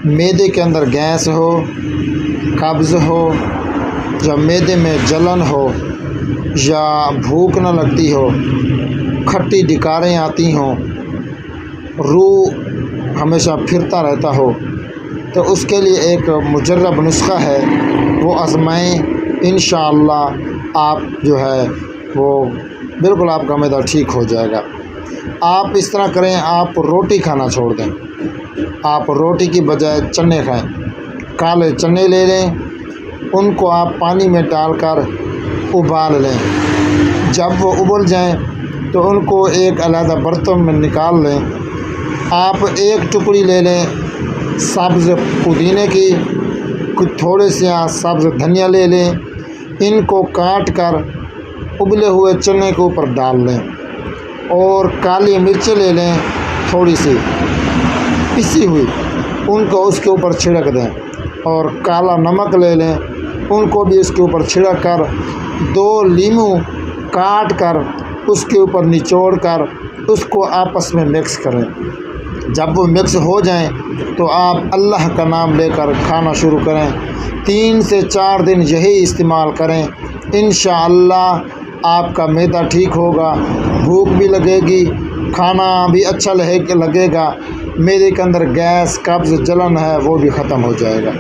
معدے کے اندر گیس ہو، قبض ہو، یا معدے میں جلن ہو، یا بھوک نہ لگتی ہو، کھٹی ڈکاریں آتی ہوں، روح ہمیشہ پھرتا رہتا ہو، تو اس کے لیے ایک مجرب نسخہ ہے، وہ آزمائیں، انشاءاللہ آپ جو ہے وہ بالکل آپ کا معدہ ٹھیک ہو جائے گا۔ آپ اس طرح کریں، آپ روٹی کھانا چھوڑ دیں، آپ روٹی کی بجائے چنے کھائیں، کالے چنے لے لیں، ان کو آپ پانی میں ڈال کر ابال لیں، جب وہ ابل جائیں تو ان کو ایک علیحدہ برتن میں نکال لیں۔ آپ ایک ٹکڑی لے لیں سبز پودینے کی، کچھ تھوڑے سے سبز دھنیا لے لیں، ان کو کاٹ کر ابلے ہوئے چنے کے اوپر ڈال لیں، اور کالی مرچیں لے لیں تھوڑی سی پسی ہوئی، ان کو اس کے اوپر چھڑک دیں، اور کالا نمک لے لیں، ان کو بھی اس کے اوپر چھڑک کر 2 لیمو کاٹ کر اس کے اوپر نچوڑ کر اس کو آپس میں مکس کریں۔ جب وہ مکس ہو جائیں تو آپ اللہ کا نام لے کر کھانا شروع کریں، 3 سے 4 دن یہی استعمال کریں، انشاءاللہ آپ کا معدہ ٹھیک ہوگا، بھوک بھی لگے گی، کھانا بھی اچھا لگے گا، معدے کے اندر گیس، قبض، جلن ہے وہ بھی ختم ہو جائے گا۔